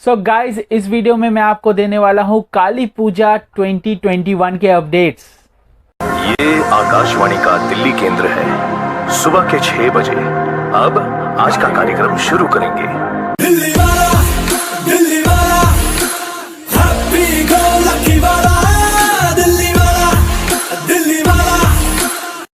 So guys इस video में मैं आपको देने वाला हूँ काली पूजा 2021 के अपडेट्स। ये आकाशवाणी का दिल्ली केंद्र है। सुबह के 6 बजे अब आज का कार्यक्रम शुरू करेंगे। दिल्ली वाला, हैप्पी गो लकी वाला, दिल्ली वाला।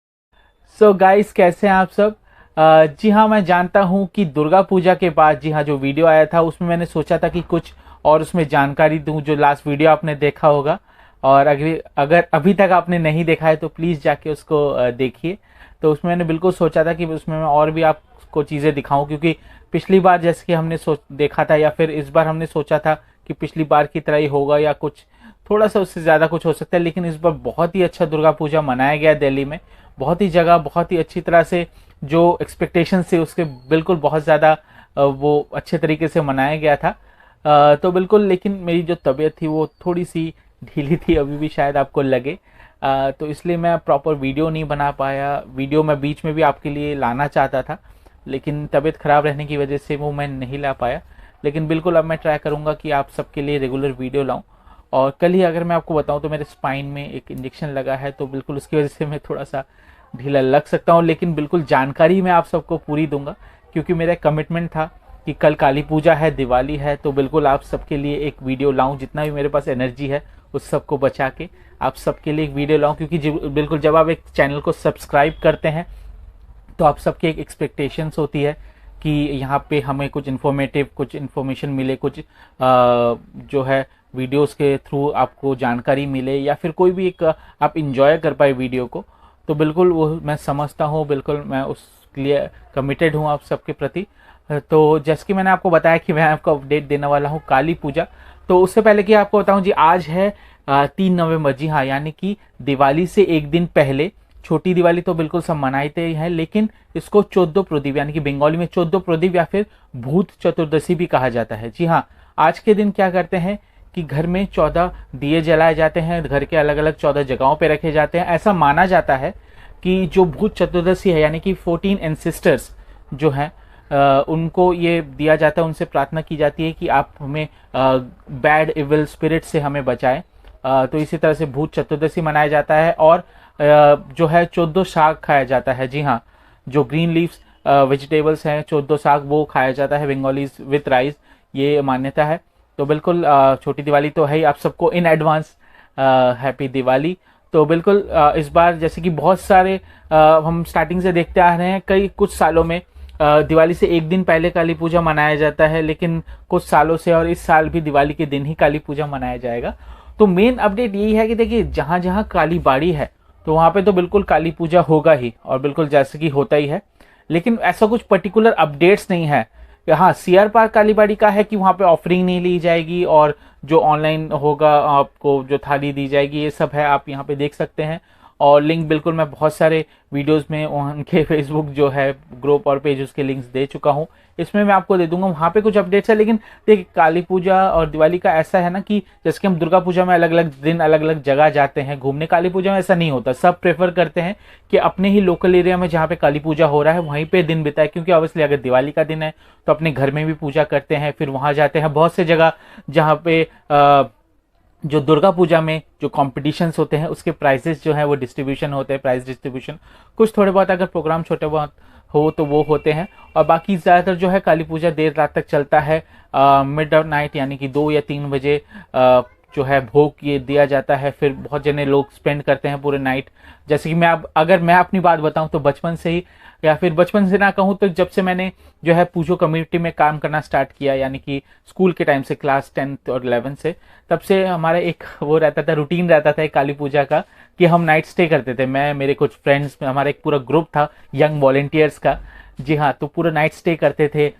सो गाइज कैसे हैं आप सब। जी हाँ, मैं जानता हूँ कि दुर्गा पूजा के बाद जी हाँ जो वीडियो आया था उसमें मैंने सोचा था कि कुछ और उसमें जानकारी दूँ। जो लास्ट वीडियो आपने देखा होगा और अगर अभी तक आपने नहीं देखा है तो प्लीज़ जाके उसको देखिए। तो उसमें मैंने बिल्कुल सोचा था कि उसमें मैं और भी आपको चीज़ें दिखाऊं, क्योंकि पिछली बार जैसे कि हमने देखा था या फिर इस बार हमने सोचा था कि पिछली बार की तरह ही होगा या कुछ थोड़ा सा उससे ज़्यादा कुछ हो सकता है, लेकिन इस बार बहुत ही अच्छा दुर्गा पूजा मनाया गया दिल्ली में। बहुत ही जगह बहुत ही अच्छी तरह से जो एक्सपेक्टेशन से उसके बिल्कुल बहुत ज़्यादा वो अच्छे तरीके से मनाया गया था। तो बिल्कुल, लेकिन मेरी जो तबीयत थी वो थोड़ी सी ढीली थी, अभी भी शायद आपको लगे। तो इसलिए मैं प्रॉपर वीडियो नहीं बना पाया। वीडियो मैं बीच में भी आपके लिए लाना चाहता था, लेकिन तबीयत ख़राब रहने की वजह से वो मैं नहीं ला पाया। लेकिन बिल्कुल अब मैं ट्राई करूँगा कि आप सबके लिए रेगुलर वीडियो लाऊँ। और कल ही अगर मैं आपको बताऊँ तो मेरे स्पाइन में एक इंजेक्शन लगा है, तो बिल्कुल उसकी वजह से मैं थोड़ा सा ढीला लग सकता हूँ। लेकिन बिल्कुल जानकारी मैं आप सबको पूरी दूंगा, क्योंकि मेरा कमिटमेंट था कि कल काली पूजा है, दिवाली है, तो बिल्कुल आप सबके लिए एक वीडियो लाऊं। जितना भी मेरे पास एनर्जी है उस सबको बचा के आप सबके लिए एक वीडियो लाऊं, क्योंकि बिल्कुल जब आप एक चैनल को सब्सक्राइब करते हैं तो आप सबकी एक एक्सपेक्टेशंस होती है कि यहाँ पे हमें कुछ इन्फॉर्मेटिव, कुछ इन्फॉर्मेशन मिले, कुछ जो है वीडियोस के थ्रू आपको जानकारी मिले, या फिर कोई भी एक आप इंजॉय कर पाए वीडियो को। तो बिल्कुल वो मैं समझता हूँ, बिल्कुल मैं उसके लिए कमिटेड हूँ आप सबके प्रति। तो जैसे कि मैंने आपको बताया कि मैं आपको अपडेट देने वाला हूँ काली पूजा। तो उससे पहले कि आपको बताऊँ जी, आज है 3 नवंबर। जी हाँ, यानी कि दिवाली से एक दिन पहले। छोटी दिवाली तो बिल्कुल सब मनाते ही हैं, लेकिन इसको 14 प्रदीप यानी कि बंगाली में 14 प्रदीप या फिर भूत चतुर्दशी भी कहा जाता है। जी हाँ, आज के दिन क्या करते हैं कि घर में 14 दिए जलाए जाते हैं, घर के अलग अलग 14 जगहों पे रखे जाते हैं। ऐसा माना जाता है कि जो भूत चतुर्दशी है यानी कि 14 एंसेस्टर्स जो हैं उनको ये दिया जाता है, उनसे प्रार्थना की जाती है कि आप हमें बैड इविल स्पिरिट से हमें बचाएं। तो इसी तरह से भूत चतुर्दशी मनाया जाता है। और जो है 14 साग खाया जाता है। जी हाँ, जो ग्रीन लीव्स वेजिटेबल्स हैं 14 साग वो खाया जाता है बंगालीज विथ राइस, ये मान्यता है। तो बिल्कुल छोटी दिवाली तो है ही, आप सबको इन एडवांस हैप्पी दिवाली। तो बिल्कुल इस बार जैसे कि बहुत सारे हम स्टार्टिंग से देखते आ रहे हैं, कई कुछ सालों में दिवाली से एक दिन पहले काली पूजा मनाया जाता है, लेकिन कुछ सालों से और इस साल भी दिवाली के दिन ही काली पूजा मनाया जाएगा। तो मेन अपडेट यही है कि देखिए, जहाँ जहाँ काली बाड़ी है तो वहाँ पे तो बिल्कुल काली पूजा होगा ही, और बिल्कुल जैसे कि होता ही है। लेकिन ऐसा कुछ पर्टिकुलर अपडेट्स नहीं है। हाँ, सीआर पार्क कालीबाड़ी का है कि वहाँ पे ऑफरिंग नहीं ली जाएगी और जो ऑनलाइन होगा आपको जो थाली दी जाएगी, ये सब है, आप यहाँ पे देख सकते हैं। और लिंक बिल्कुल मैं बहुत सारे वीडियोस में उनके फेसबुक जो है ग्रुप और पेज उसके लिंक्स दे चुका हूँ, इसमें मैं आपको दे दूंगा, वहाँ पे कुछ अपडेट्स है। लेकिन देखिए, काली पूजा और दिवाली का ऐसा है ना कि जैसे कि हम दुर्गा पूजा में अलग अलग दिन अलग अलग जगह जाते हैं घूमने, काली पूजा में ऐसा नहीं होता। सब प्रेफर करते हैं कि अपने ही लोकल एरिया में जहाँ पे काली पूजा हो रहा है वहीं पे दिन बिताए, क्योंकि ऑब्वियसली अगर दिवाली का दिन है तो अपने घर में भी पूजा करते हैं, फिर वहाँ जाते हैं। बहुत से जगह जहाँ पे जो दुर्गा पूजा में जो कॉम्पिटिशन्स होते हैं उसके प्राइजेस जो है वो डिस्ट्रीब्यूशन होते हैं, प्राइज डिस्ट्रीब्यूशन कुछ थोड़े बहुत अगर प्रोग्राम छोटे बहुत हो तो वो होते हैं। और बाकी ज़्यादातर जो है काली पूजा देर रात तक चलता है। मिड नाइट यानी कि 2 या 3 बजे जो है भोग ये दिया जाता है। फिर बहुत जने लोग स्पेंड करते हैं पूरे नाइट। जैसे कि अगर मैं अपनी बात बताऊं तो बचपन से ही, या फिर बचपन से ना कहूं तो जब से मैंने जो है पूजो कम्युनिटी में काम करना स्टार्ट किया, यानी कि स्कूल के टाइम से, क्लास 10th और 11th से, तब से हमारा एक वो रहता था, रूटीन रहता था एक काली पूजा का, कि हम नाइट स्टे करते थे। मैं, मेरे कुछ फ्रेंड्स, हमारा एक पूरा ग्रुप था यंग वॉलेंटियर्स का। जी हाँ, तो पूरा नाइट स्टे करते थे।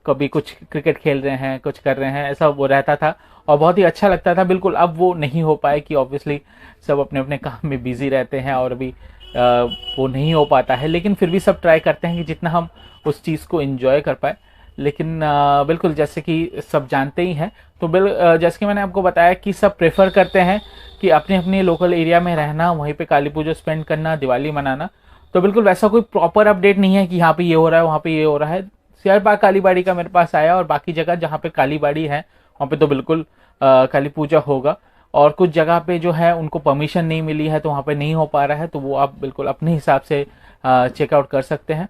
कभी कुछ क्रिकेट खेल रहे हैं, कुछ कर रहे हैं, ऐसा वो रहता था और बहुत ही अच्छा लगता था। बिल्कुल अब वो नहीं हो पाए कि ऑब्वियसली सब अपने अपने काम में बिजी रहते हैं और अभी वो नहीं हो पाता है। लेकिन फिर भी सब ट्राई करते हैं कि जितना हम उस चीज़ को एंजॉय कर पाए। लेकिन बिल्कुल जैसे कि सब जानते ही हैं, तो जैसे कि मैंने आपको बताया कि सब प्रेफर करते हैं कि अपने अपने लोकल एरिया में रहना, वहीं पे काली पूजा स्पेंड करना, दिवाली मनाना। तो बिल्कुल वैसा कोई प्रॉपर अपडेट नहीं है कि यहाँ पे ये हो रहा है, वहाँ पे ये हो रहा है। सीआर पार्क कालीबाड़ी का मेरे पास आया, और बाकी जगह जहाँ पे कालीबाड़ी है वहाँ पे तो बिल्कुल काली पूजा होगा। और कुछ जगह पे जो है उनको परमिशन नहीं मिली है, तो वहाँ पे नहीं हो पा रहा है, तो वो आप बिल्कुल अपने हिसाब से चेकआउट कर सकते हैं।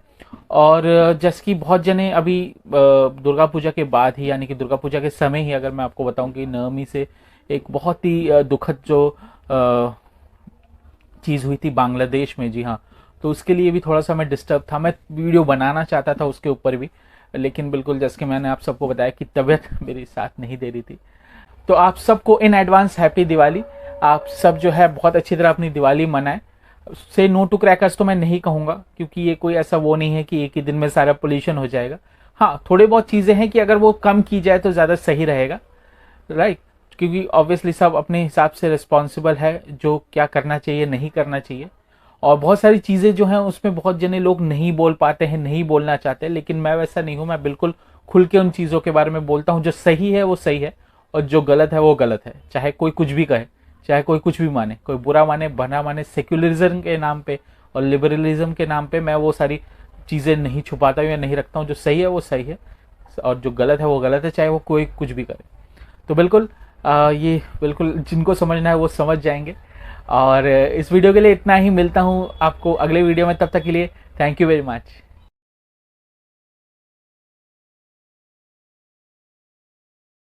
और जैसे कि बहुत जने अभी दुर्गा पूजा के बाद ही, यानी कि दुर्गा पूजा के समय ही, अगर मैं आपको बताऊं कि नवमी से एक बहुत ही दुखद जो चीज़ हुई थी बांग्लादेश में, जी हाँ, तो उसके लिए भी थोड़ा सा मैं डिस्टर्ब था। मैं वीडियो बनाना चाहता था उसके ऊपर भी, लेकिन बिल्कुल जैसे कि मैंने आप सबको बताया कि तबीयत मेरी साथ नहीं दे रही थी। तो आप सबको इन एडवांस हैप्पी दिवाली। आप सब जो है बहुत अच्छी तरह अपनी दिवाली मनाएं। से नो टू क्रैकर्स तो मैं नहीं कहूँगा, क्योंकि ये कोई ऐसा वो नहीं है कि एक ही दिन में सारा पोल्यूशन हो जाएगा। हाँ, थोड़े बहुत चीज़ें हैं कि अगर वो कम की जाए तो ज़्यादा सही रहेगा, राइट। क्योंकि ऑब्वियसली सब अपने हिसाब से रिस्पॉन्सिबल है, जो क्या करना चाहिए नहीं करना चाहिए। और बहुत सारी चीज़ें जो हैं उसमें बहुत जने लोग नहीं बोल पाते हैं, नहीं बोलना चाहते, लेकिन मैं वैसा नहीं हूँ। मैं बिल्कुल खुल के उन चीज़ों के बारे में बोलता हूँ। जो सही है वो सही है, और जो गलत है वो गलत है। चाहे कोई कुछ भी कहे, चाहे कोई कुछ भी माने, कोई बुरा माने भला माने, सेक्युलरिज्म के नाम पे और लिबरलिज्म के नाम पे मैं वो सारी चीज़ें नहीं छुपाता हूँ या नहीं रखता हूँ। जो सही है वो सही है, और जो गलत है वो गलत है, चाहे वो कोई कुछ भी करे। तो बिल्कुल ये बिल्कुल जिनको समझना है वो समझ जाएंगे। और इस वीडियो के लिए इतना ही। मिलता हूँ आपको अगले वीडियो में, तब तक के लिए थैंक यू वेरी मच।